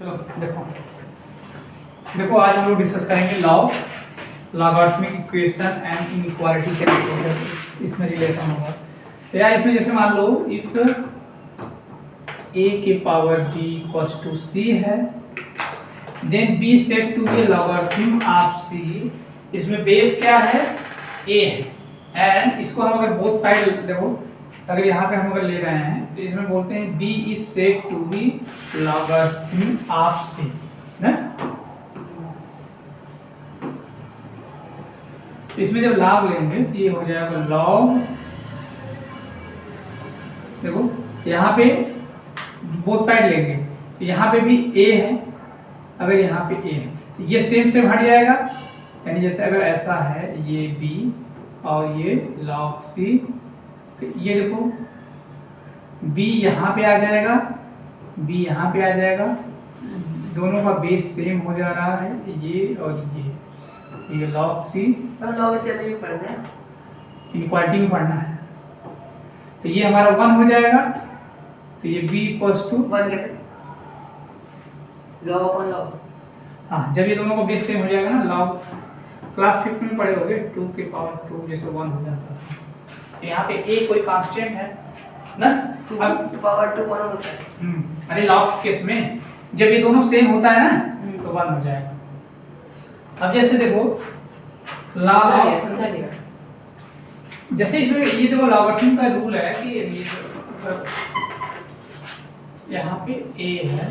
चलो देखो देखो आज हम लोग डिस्कस करेंगे log logarithmic equation and inequality के इसमें रिलेशन होगा। तो यार इसमें जैसे मान लो इफ a के power b equals to c है, then b set to be logarithm of c। इसमें बेस क्या है? a है एंड इसको हम अगर बोथ साइड देखो, अगर यहाँ पे हम अगर ले रहे हैं तो इसमें बोलते हैं b is set to be logarithm of c ना। तो इसमें जब लॉग लेंगे तो ये हो जाएगा लॉग, देखो यहाँ पे बोथ साइड लेंगे तो यहाँ पे भी a है, अगर यहाँ पे a है तो ये सेम सेम हट जाएगा, यानी जैसे अगर ऐसा है ये b और ये log c, तो ये देखो b यहाँ पे आ जाएगा, b यहाँ पे आ जाएगा, दोनों का बेस सेम हो जा रहा है, ये और ये log c इनइक्वालिटी में पढ़ना है। तो ये हमारा 1 हो जाएगा, तो ये b इक्वल्स टू 1 कैसे log अपन log। हाँ, जब ये दोनों का बेस सेम हो जाएगा ना, log क्लास 5 में पढ़े होगे 2 के पावर 2 जैसे 1 हो जाता है। तो यहाँ पे a कोई कांस्टेंट है ना, 2 के पावर 2 1 होता है। अरे log केस में जब ये दोनों सेम होता है ना तो 1 हो जाएगा। अब जैसे देखो log, जैसे इसमें ये देखो लॉगरिथम का रूल है कि ये यहाँ पे a है,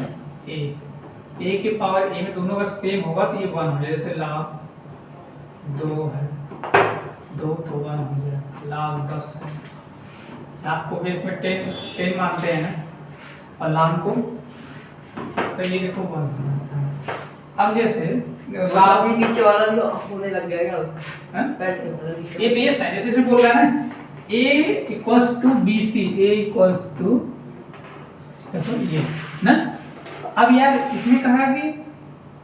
a के पावर a में दोनों का सेम होगा तो ये 1 हो जाएगा। जैसे log 2 है, 2 तो 1 हो जाएगा। log 10 है, log को बेस में 10 मानते हैं ना, और log को तो ये देखो 1 हो जाता है। अब जैसे log भी नीचे वाला भी होने लग जाएगा, ये बेस है, जैसे इसमें बोल रहा है ना a equals to bc, a equals to देखो ये ना। अब यार इसमें कहा कि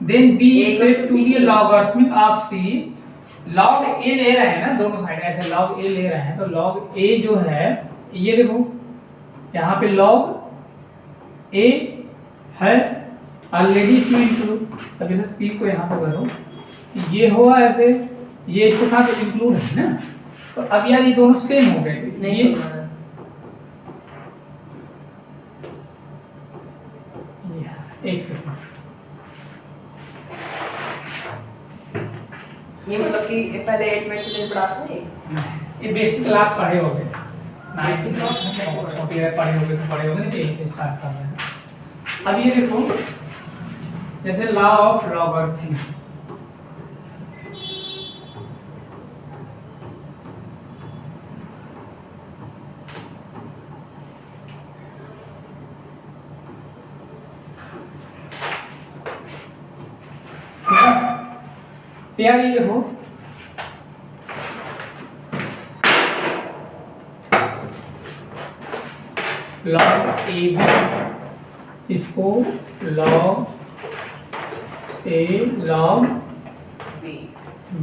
then b set to be logarithmic of c। log a ले रहे हैं ना दोनों साइड, ऐसे log a ले रहे हैं तो log a जो है ये देखो यहाँ पे log a है ऑलरेडी इसमें इंक्लूड। अब जैसे c को यहाँ पे करो ये हुआ ऐसे, ये इसके साथ इंक्लूड है ना, तो अब यार ये दोनों सेम हो गए। ये एक सेकंड, ये मतलब कि पहले 8 में से पढ़ाते हैं, ये बेसिक क्लास पढ़े होंगे, बेसिक क्लास छोटी है पढ़े होंगे तो पढ़े होंगे ना, यही से स्टार्ट कर रहे हैं। अब ये देखो जैसे लॉ ऑफ लॉगरिथम, यार ये देखो log a b, इसको log a log b। b।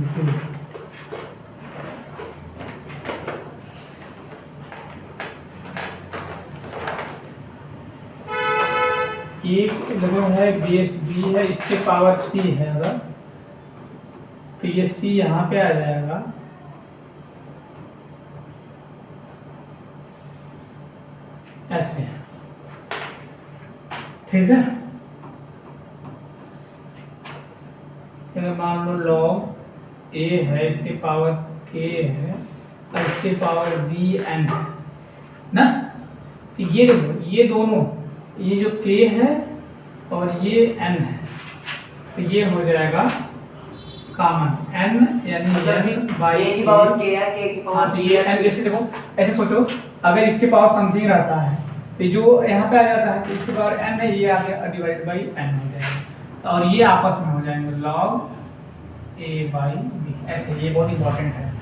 एक देखो है बेस b है, इसके पावर c है, अगर तो ये c यहाँ पे आ जाएगा, ऐसे, ठीक है। अगर मान लो log a है, इसके पावर k है और इसके पावर b n है ना, तो ये देखो ये दोनों, ये जो k है और ये n है, तो ये हो जाएगा कॉमन n, यानी n बाई a की पावर k है, k की पावर। हाँ, तो ये n, जैसे देखो ऐसे सोचो अगर इसके पावर समथिंग रहता है तो जो यहाँ पे आ जाता है तो इसके पावर n है, ये आगे डिवाइड बाई n हो जाएगा, और ये आपस में हो जाएंगे log a बाई b, ऐसे। ये बहुत इंपॉर्टेंट है।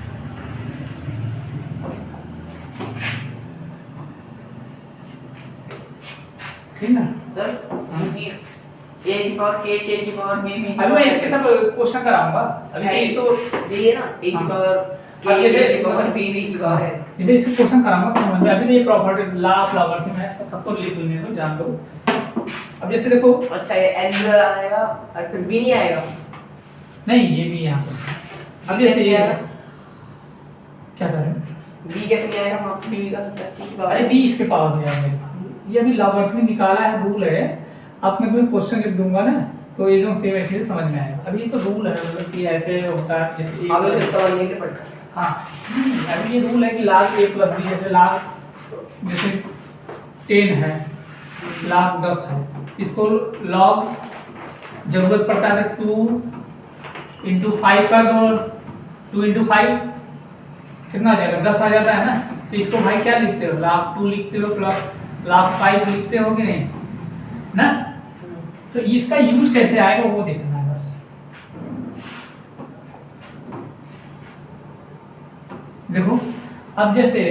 ठीक है सर, a की पावर k, k की पावर b, b। अभी मैं इसके सब क्वेश्चन कराऊंगा, अभी तो ये है ना a की पावर k, k की पावर b, b की पावर है। जैसे इसके क्वेश्चन कराऊंगा तो समझ में, अभी तो ये प्रॉपर्टी लॉ ऑफ लॉगरिथम है, सबको लिख लेने दो, जान दो। अब जैसे देखो, अच्छा ये एंगुलर आएगा और फिर बी नहीं आएगा। नहीं ये भी यहाँ पर, अब जैसे ये क्या करें, बी कैसे नहीं आएगा, हम बी का ठीक है। अरे बी इसके पावर में आएगा, ये अभी लॉगरिथम निकाला है, रूल है। अब मैं तुम्हें क्वेश्चन लिख दूंगा ना, तो ये जो सेम ऐसे समझ में आएगा। अभी ये तो रूल है, मतलब कि ऐसे होता है जैसे अब ये समझने के पड़ता है। हाँ, अभी ये रूल है कि log a प्लस बी, जैसे log जैसे 10 है, log 10 है, इसको log जरूरत पड़ता है 2 इंटू 5 कर दो, 2 इंटू 5 कितना आ जाएगा, 10 आ जाता है ना। तो इसको भाई क्या लिखते हो, log 2 लिखते हो प्लस log 5 लिखते हो कि नहीं ना। तो इसका यूज कैसे आएगा वो देखना है बस। देखो अब जैसे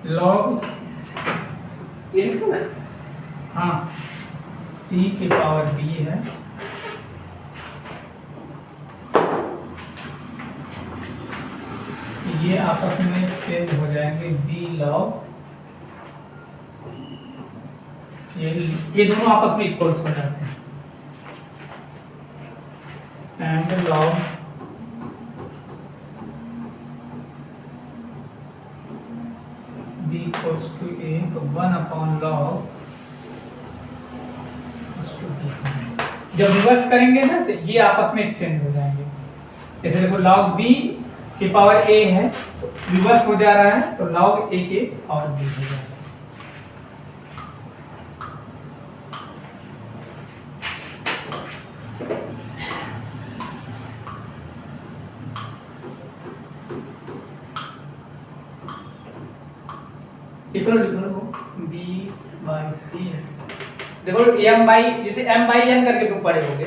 log, ये लिख दूं मैं? हाँ c के पावर b है, ये आपस में एक्सचेंज हो जाएंगे b log, ये दोनों आपस में इक्वल्स हो जाते हैं, and log b equals to a, तो 1 upon log equals to b। जब रिवर्स करेंगे ना तो ये आपस में एक्सचेंज हो जाएंगे। जैसे देखो log b की पावर a है, तो रिवर्स हो जा रहा है, तो log a के पावर b हो जाएगा। लिख लो b by c है। देखो m by, जैसे m by n करके तुम पढ़े होगे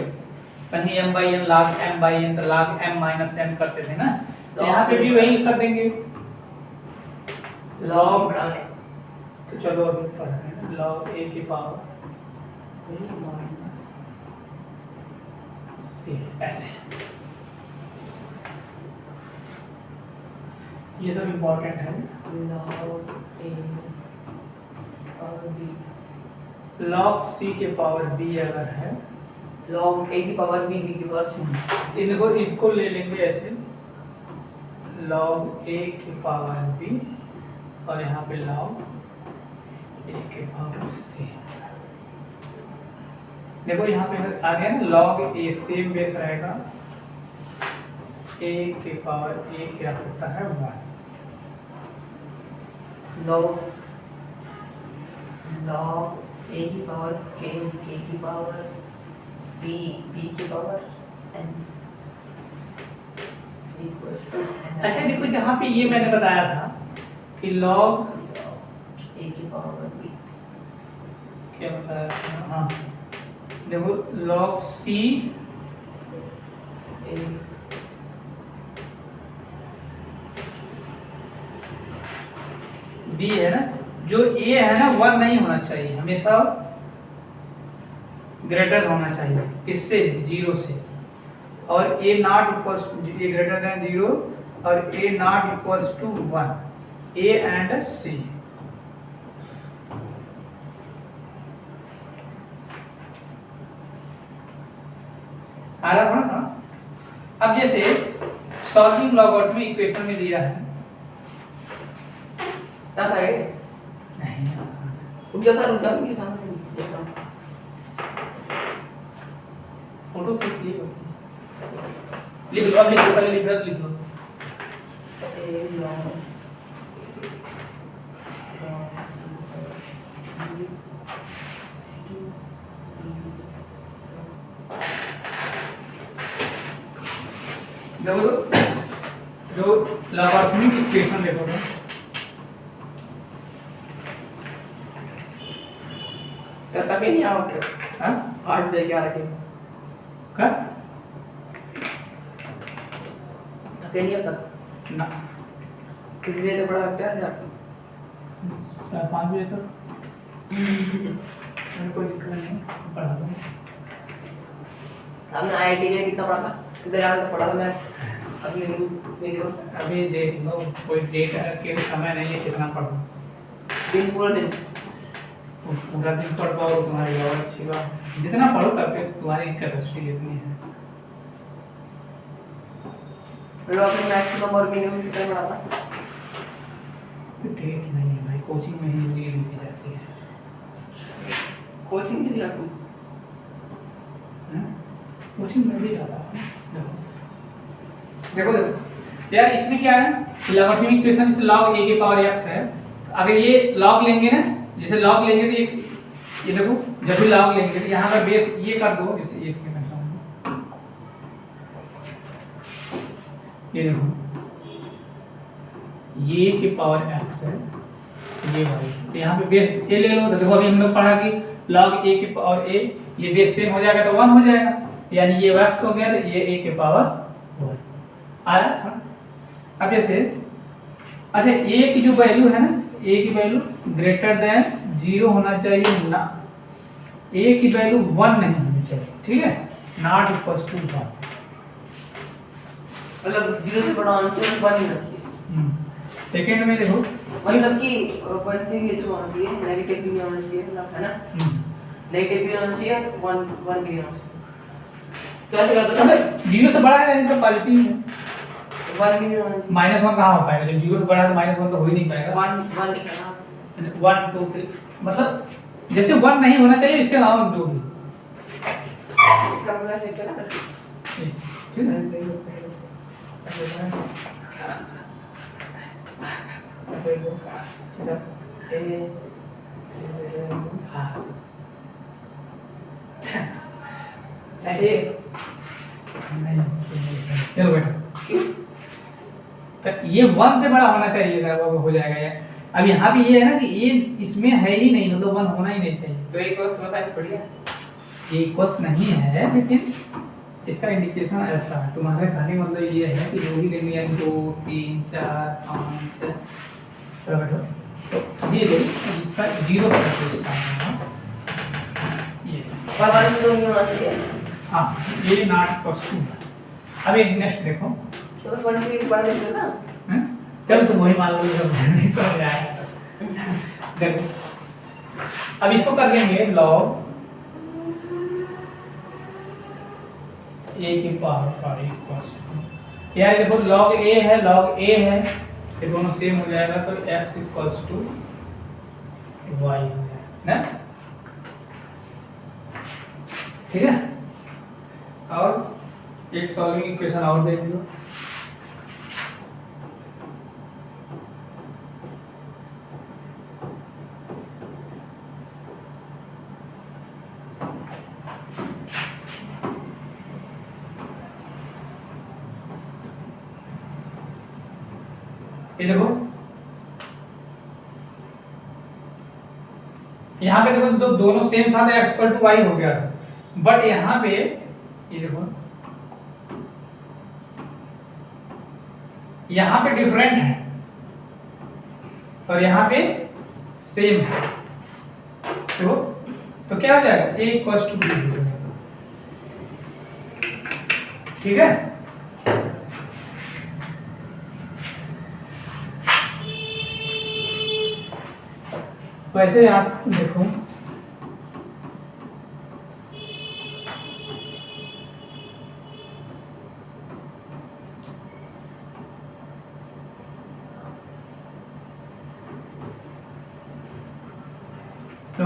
कहीं, m by n log m by n, तो log m minus n करते थे ना, तो यहाँ पे भी वही कर देंगे log, तो चलो अभी पढ़ रहे हैं log a की पावर a minus c, ऐसे। ये सब इम्पोर्टेंट है। log c के पावर b अगर है, log a की पावर b की पावर इसको इसको ले लेंगे ऐसे log a की पावर b, और यहाँ पे log a की पावर c। देखो यहाँ पे आ गया ना log a, सेम बेस रहेगा, a के पावर a क्या होता है 1, log a की पावर k की पावर b की power n equals to n। अच्छा देखो यहाँ पे ये मैंने बताया था कि log a की पावर b क्या बताया था, हाँ देखो log c a b है ना, जो a है ना 1 नहीं होना चाहिए, हमेशा ग्रेटर होना चाहिए, किससे, 0 से, और a not equals to, a greater than 0 और a not equals to 1, a and c। आ रहा था ना। अब जैसे सॉल्विंग लॉगरिथम इक्वेशन में दिया है, क्या था ये? नहीं उनके साथ उनका भी लिखा है। फोटो खींच लिए लिख लो, अब लिख लो, पहले लिख लो, लिख लो। देखो जो लॉगरिथमिक इक्वेशन देखो ना, करता भी नहीं आओगे, हाँ 8 बजे 11 के क्या थके नहीं अब तक ना, कितनी देर तक पढ़ा सकते हैं आप? 4-5 बजे तक मेरे को दिक्कत नहीं, पढ़ा दूँ। हमने आईआईटी के लिए कितना पढ़ा था, कितने घंटे तक पढ़ा था मैं अपने वीडियो? अभी देख लो, कोई डेट के समय नहीं है कितना पढ़ूं। दिन पूरा दिन पूरा दिन पढ़ पाओ तुम्हारी और अच्छी बात, जितना पढ़ो तब तक तुम्हारी कैपेसिटी जितनी है। लॉग में मैक्सिमम और मिनिमम कितना बड़ा था? ठीक नहीं है भाई, कोचिंग में ही इजली दी जाती है। कोचिंग की जाती कोचिंग में भी जाता है। देखो देखो यार, इसमें क्या है, लॉगरिथमिक इक्वेशन से log a की पावर x है। अगर ये log लेंगे ना, जैसे log लेंगे तो ये देखो, जब भी log लेंगे तो यहाँ पर बेस ये कर दो, जैसे एक सेकंड चाहूँगा, ये देखो ये की पावर x है, ये वाली, तो यहाँ पे बेस a ले लो। तो देखो अभी हम लोग पढ़ा कि log a की पावर a, ये बेस सेम हो जाएगा तो 1 हो जाएगा, यानी ये x हो गया तो ये a की पावर 1 आया था। अब जैसे अच्छा a की जो वैल्यू है ना, a की वैल्यू ग्रेटर देन 0 होना चाहिए ना, a की वैल्यू 1 नहीं होनी चाहिए, ठीक है, नॉट इक्वल्स टू 1, मतलब 0 से बड़ा आंसर 1 होना चाहिए। सेकंड में देखो मतलब कि पॉजिटिव होना चाहिए, नेगेटिव भी नहीं होना चाहिए, मतलब है ना, नेगेटिव भी होना चाहिए, 1 भी नहीं होना चाहिए। तो ऐसे कर दो ना, 0 से बड़ा है, सब पॉजिटिव है, 1 भी नहीं होना चाहिए, -1 कहाँ हो पाएगा, जब 0 से बड़ा है तो -1 तो हो ही नहीं पाएगा। 1 लिखना, 1 2 3 मतलब जैसे 1 नहीं होना चाहिए, इसके अलावा 2 भी, इसका पूरा सेट करना, ठीक है। चलो बेटा, तो ये 1 से बड़ा होना चाहिए था, वो हो जाएगा यार। अब यहाँ पे ये है ना कि ये इसमें है ही नहीं, मतलब 1 होना ही नहीं चाहिए, तो एक और साइन थोड़ी है, ये इक्वल्स नहीं है, लेकिन इसका इंडिकेशन ऐसा है। तुम्हारे कहने का मतलब ये है कि जो भी लेंगे यानी 2 3 4 5 6, चलो बैठो, तो ये देखो इसका 0 से स्टार्ट है, ये और 1 तो नहीं होना चाहिए। हाँ, ये नॉट इक्वल्स टू। अब एक नेक्स्ट देखो, तो 1 के ऊपर लिख दो ना, हैं, चलो तुम वही मान लो, सब नहीं कर जाएगा। देखो अब इसको कर देंगे log a की पावर का इक्वल्स टू, यार देखो log a है, log a है, ये दोनों सेम हो जाएगा, तो x इक्वल्स टू y हो जाएगा ना, ठीक है। और एक सॉल्विंग इक्वेशन और देख लो, ये देखो यहाँ पे देखो, तो दोनों सेम था तो x इक्वल टू y हो गया था, बट यहाँ पे ये देखो, यहाँ पे डिफरेंट है और यहाँ पे सेम है, देखो तो क्या हो जाएगा, a इक्वल्स टू b हो जाएगा, ठीक है। वैसे आप देखो तो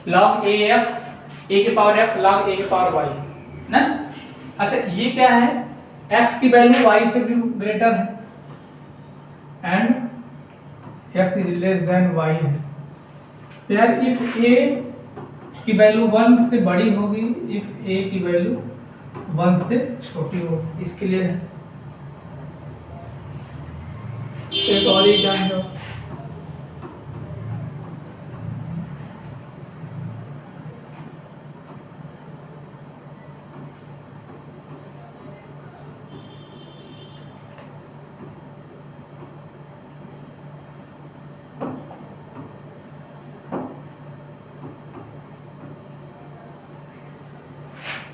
log ax, a की पावर x log a की पावर y ना। अच्छा ये क्या है, x की वैल्यू y से भी ग्रेटर है and x is less than y है, यार इफ a की वैल्यू 1 से बड़ी होगी, इफ a की वैल्यू 1 से छोटी होगी, इसके लिए एक और ही जान लो,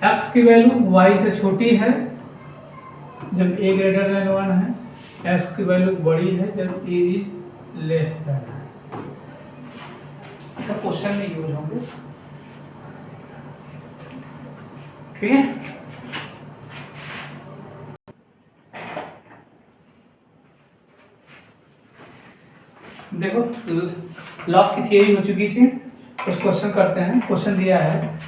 x की वैल्यू y से छोटी है जब a ग्रेटर देन 1 है, x की वैल्यू बड़ी है जब a इज लेस देन है, सब क्वेश्चन में यूज होंगे। ठीक है, देखो लॉग की थियरी हो चुकी थी, कुछ क्वेश्चन करते हैं। क्वेश्चन दिया है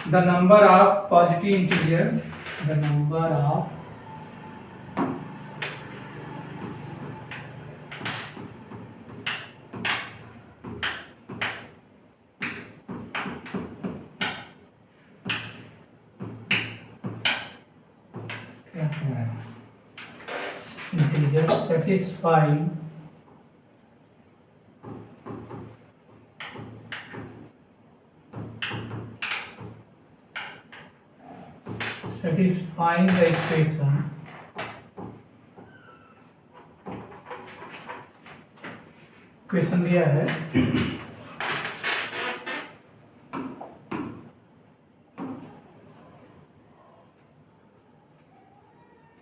the number of positive integer, the number of integer satisfying the equation दिया है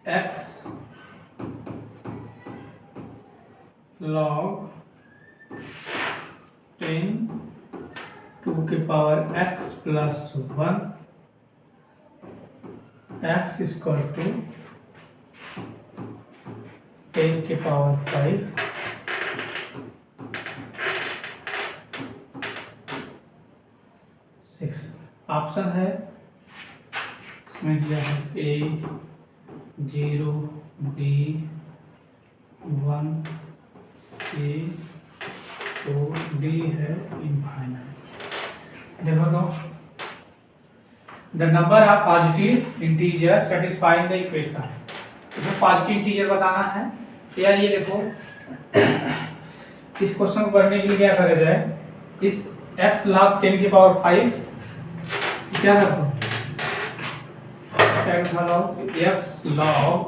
x log 10 2 के power x plus 1 x equal to 10 के पावर 5 6। ऑप्शन है इसमें दिया है A 0 B 1 C 2 D है इनफाइनाइट। देखो तो the number of positive integer satisfying the equation, इसमें पॉजिटिव इंटीजर बताना है। तो यार ये देखो इस क्वेश्चन को करने के लिए क्या करा जाए, इस x log 10 की पावर 5 क्या करता हूँ, x log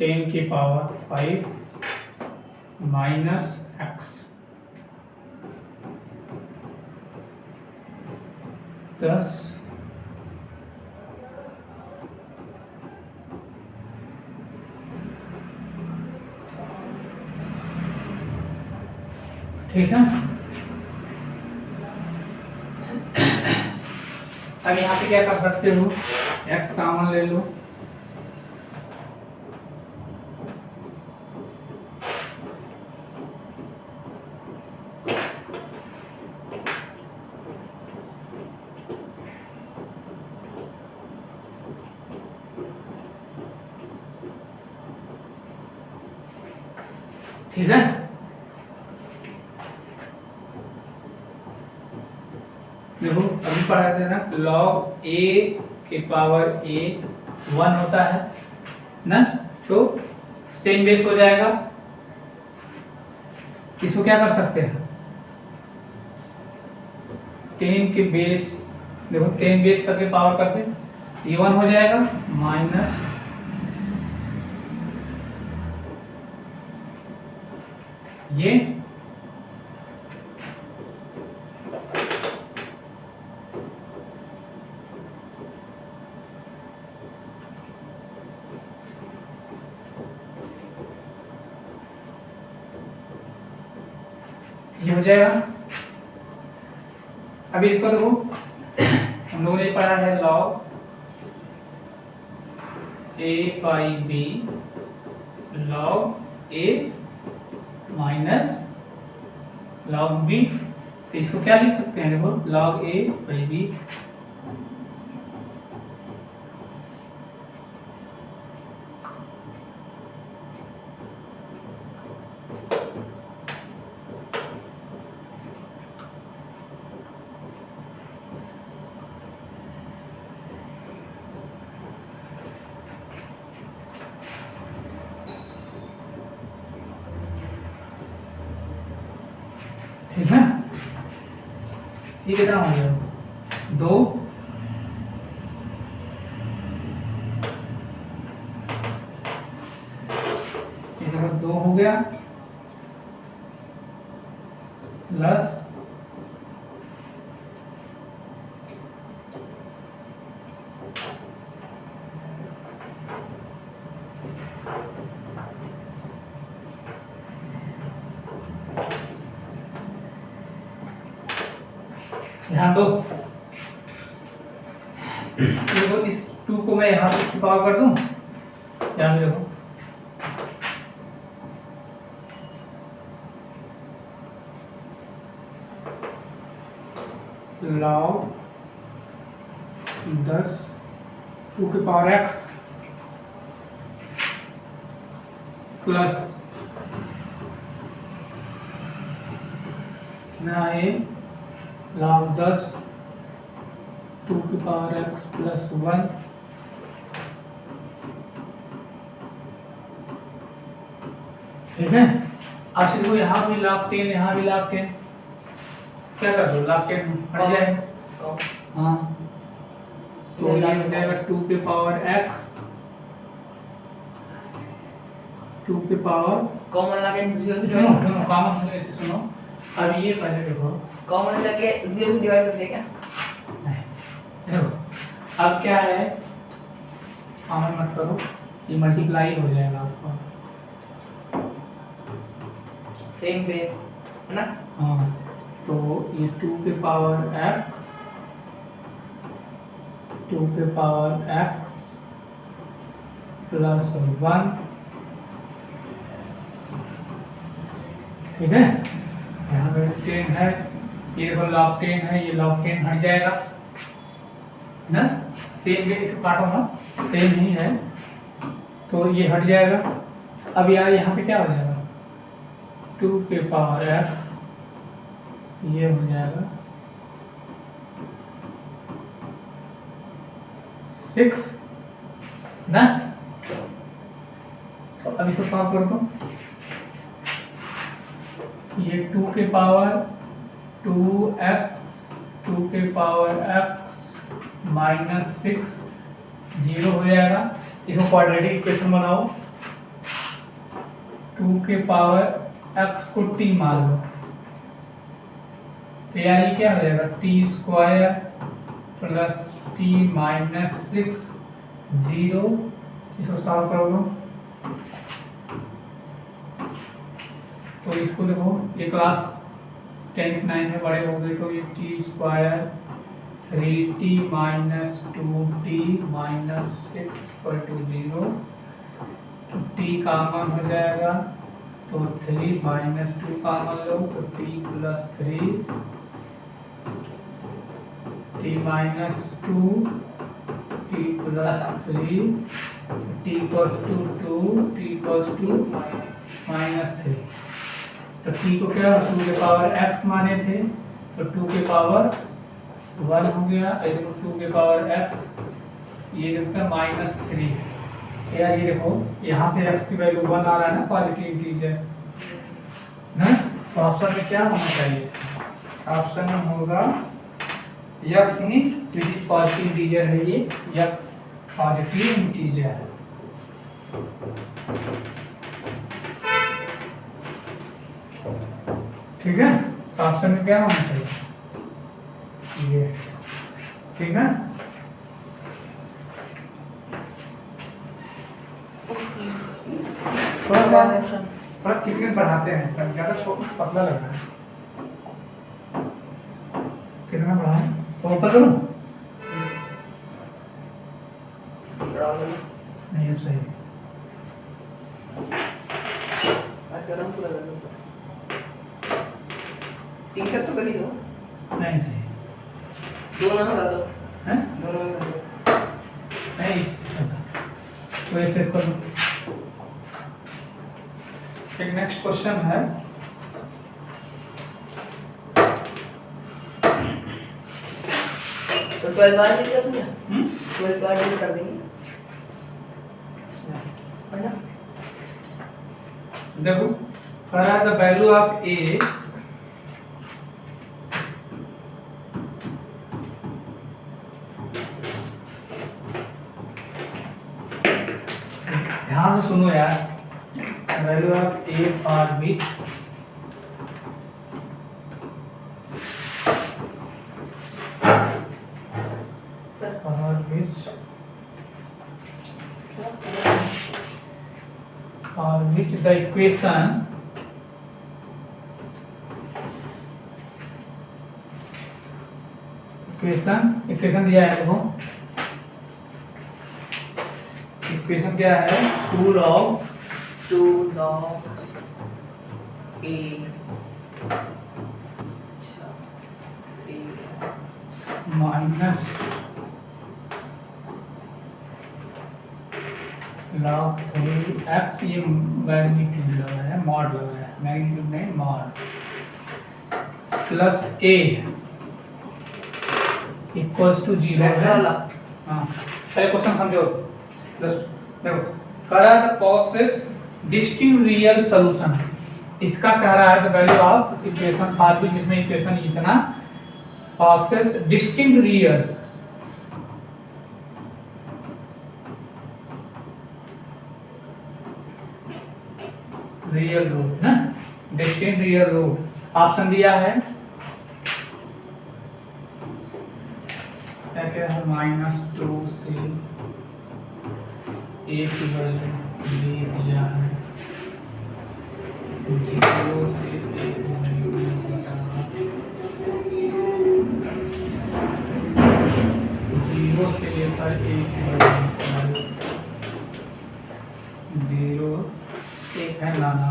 10 की पावर 5 माइनस x 10 ठीक है। अब यहाँ पे क्या कर सकते हो, x कॉमन ले लो, ठीक है। देखो अभी पढ़ा थे ना, log a के पावर a 1 होता है ना, तो सेम बेस हो जाएगा। इसको क्या कर सकते हैं, 10 के बेस, देखो 10 बेस करके पावर करते, ये 1 हो जाएगा माइनस ये हो जाएगा। अभी इसको देखो, हम लोगों ने पढ़ा है log a by b log a minus log b, तो इसको क्या लिख सकते हैं, देखो log a बाई b ठीक है। ये कितना हो गया, 2 ये देखो 2 हो गया प्लस ध्यान दो। देखो इस 2 को मैं यहाँ पे इसकी पावर कर दूं, ध्यान देखो log 10 2 के पावर x प्लस कितना है log 10 2 के पावर x प्लस 1 ठीक है। अब से देखो यहाँ भी log 10 यहाँ भी log 10, क्या कर दो log 10 हट जाए। हाँ तो ये हो जाएगा 2 के पावर x 2 के पावर कॉमन लगे सुनो सुनो कॉमन ऐसे सुनो। अब ये पहले देखो कॉमन लगे 0 से डिवाइड करते क्या? देखो अब क्या है, कॉमन मत करो, ये मल्टीप्लाई हो जाएगा आपका सेम बेस है ना। हाँ तो ये 2 के पावर x 2 के पावर x प्लस 1 ठीक है। यहाँ पे 10 है, ये देखो log 10 है, ये log 10 हट जाएगा ना, सेम वे इसको काटो ना, सेम ही है तो ये हट जाएगा। अब यार यहाँ पे क्या हो जाएगा 2 के पावर x ये हो जाएगा 6 ना। तो अब इसको सॉल्व कर दो, ये 2 के पावर 2x 2 के पावर x माइनस 6 0 हो जाएगा। इसको क्वाड्रेटिक इक्वेशन बनाओ, 2 के पावर x को t मान लो तो यार ये क्या हो जाएगा t² प्लस t माइनस 6 0। इसको सॉल्व कर दो तो इसको देखो ये क्लास 10th 9 में बड़े हो गए तो ये t² 3t minus 2t minus 6 equal to 0, तो t कॉमन हो जाएगा तो 3 माइनस 2 कॉमन लो तो t plus 3 t minus 2 t plus 3 t equals to 2 t equals to minus 3। तो t को क्या 2 के पावर x माने थे तो 2 के पावर 1 हो गया, देखो 2 के पावर x ये देखो माइनस 3 यार, ये देखो यहाँ से x की वैल्यू 1 आ रहा है ना, पॉजिटिव इंटीजर ना। तो ऑप्शन में क्या होना चाहिए, ऑप्शन में होगा x he which is positive integer है, ये x पॉजिटिव इंटीजर है। ठीक है, तो ऑप्शन में क्या होना चाहिए ये, ठीक है। थोड़ा थिकनेस बढ़ाते हैं, पर ज़्यादा पतला लग रहा है। कितना बढ़ाएं तो ऊपर करूँ नहीं, अब सही है। तीन तक तो कर ही दो, नहीं सही दोनों में कर दो है, दोनों में कर दो। नहीं तो ऐसे करो। एक नेक्स्ट क्वेश्चन है, तो 12 बार भी कर देंगे, 12 बार भी कर देंगे है ना। देखो कह रहा है द वैल्यू ऑफ ए ध्यान से सुनो यार, value of A for which the equation equation दिया है देखो, इक्वेशन क्या है, 2 log A minus log 3x, ये मैग्नीट्यूड लगा है, मॉड लगा है, मैग्नीट्यूड नहीं mod, plus a equals to 0 है। हाँ पहले क्वेश्चन समझो, प्लस देखो कह रहा है प्रोसेस डिस्टिंक्ट रियल सॉल्यूशन, इसका कह रहा है the value of equation for भी, जिसमें इक्वेशन इतना प्रोसेस डिस्टिंक्ट रियल रूट ना, डिस्टिंक्ट रियल रूट ऑप्शन दिया है क्या है, -2 से a की वैल्यू दे दिया है, 0 से a की वैल्यू घटाना, 0 से लेकर a की वैल्यू 0 एक है नाना।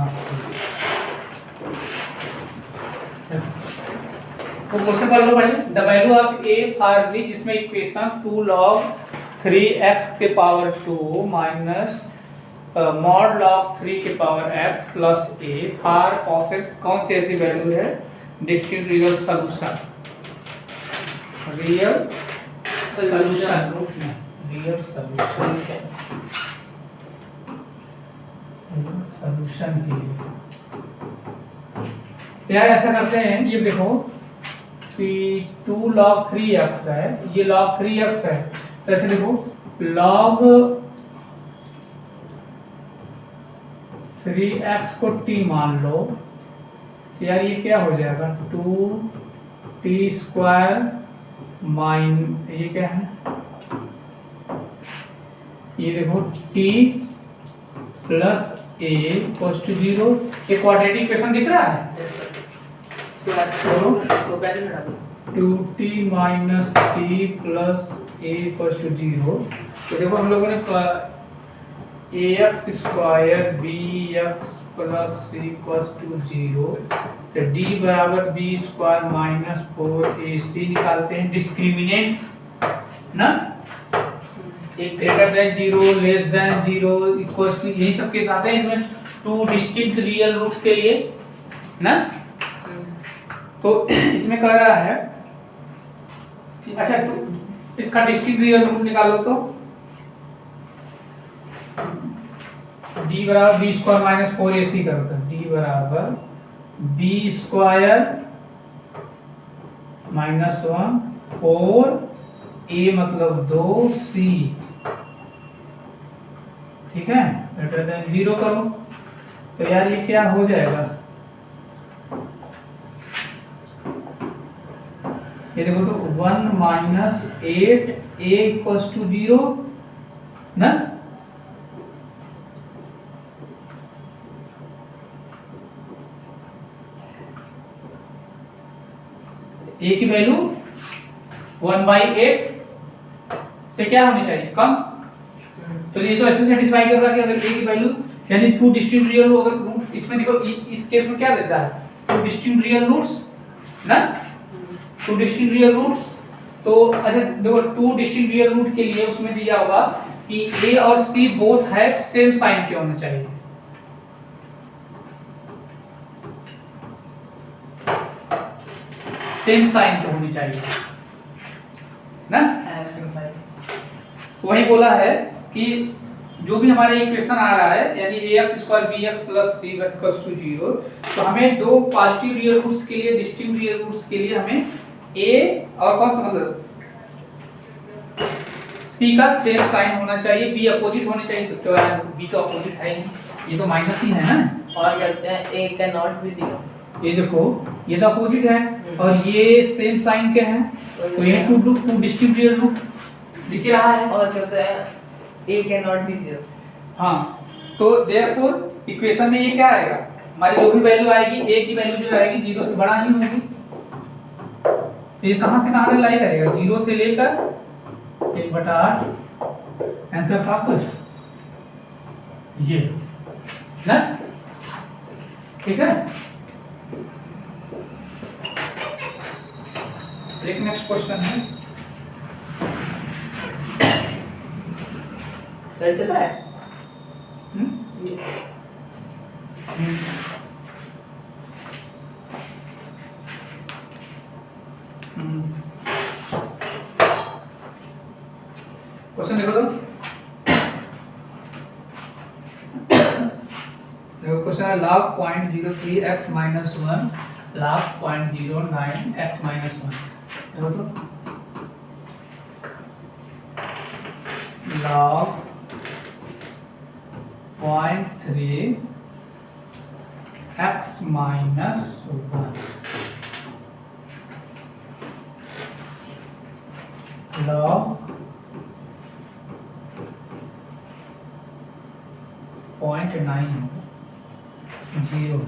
तो क्वेश्चन पढ़ लो पहले, the value of a for b, जिसमें इक्वेशन 2 log 3x के पावर 2 माइनस मॉड log 3 के power f plus a for process, कौन सी ऐसी वैल्यू है, distinct real solution, real solution, real solution के लिए यार ऐसा करते हैं, ये देखो कि 2 log 3x है, ये log 3x है, तो ऐसे देखो log 3x को t मान लो, यार ये क्या हो जाएगा, 2t² माइन, ये क्या है, ये देखो t plus a equals to 0, ये क्वाड्रेटिक इक्वेशन दिख रहा है, तो 2t minus t plus a equals to 0, तो देखो हम लोगों ने ax square bx plus c equals to 0, तो d बराबर b स्क्वायर माइनस 4ac निकालते हैं, डिस्क्रिमिनेंट ना, एक greater than 0, less than 0, equals to, यही सब केस आते हैं इसमें 2 डिस्टिंक्ट रियल रूट्स के लिए ना। तो इसमें कह रहा है कि अच्छा इसका डिस्टिंक्ट रियल रूट निकालो, तो d बराबर b स्क्वायर माइनस 4ac करो, तो d बराबर b स्क्वायर माइनस 1 4 a मतलब 2c, ठीक है, ग्रेटर देन 0 करो, तो यार ये क्या हो जाएगा, ये देखो तो 1 माइनस 8 a इक्वल्स टू 0 ना, a की वैल्यू 1/8 से क्या होनी चाहिए, कम, तो ये तो ऐसे सेटिस्फाई कर रहा है कि अगर a की वैल्यू यानी 2 डिस्टिंक्ट रियल, अगर रूट इसमें देखो इस केस में क्या देता है, 2 डिस्टिंक्ट रियल रूट्स ना, 2 डिस्टिंक्ट रियल रूट्स, तो अच्छा देखो 2 डिस्टिंक्ट रियल रूट के लिए उसमें दिया होगा कि a और c बोथ है सेम साइन के होना चाहिए, सेम साइन के होनी चाहिए ना। वही बोला है कि जो भी हमारे इक्वेशन आ रहा है यानी ax square bx plus c equals to 0, तो हमें दो पॉजिटिव रियल रूट्स के लिए, डिस्टिंक्ट रियल रूट्स के लिए हमें a और कौन सा मतलब c का सेम साइन होना चाहिए, b अपोजिट होने चाहिए, तो b तो अपोजिट है ही, ये तो माइनस ही है ना, और कहते हैं a कैन नॉट बी 0, ये देखो ये तो अपोजिट है और ये सेम साइन के हैं, तो ये 2 डिस्टिंक्ट रियल रूट दिख रहा है, और कहते हैं a कैन नॉट बी 0, हाँ, तो देयरफॉर इक्वेशन में ये क्या आएगा, हमारी जो भी वैल्यू आएगी a की वैल्यू जो आएगी 0 से बड़ा ही होगी, तो ये कहाँ से कहाँ तक लाई करेगा, 0 से लेकर 1/8 आंसर था कुछ ये ना, ठीक है। एक नेक्स्ट क्वेश्चन है, रेड चल रहा है हम्म? ये क्वेश्चन देखो तो, देखो क्वेश्चन है log 0.03 x minus 1 log 0.09 x minus 1, देखो तो log 0.3 x minus 1 log 0.9 0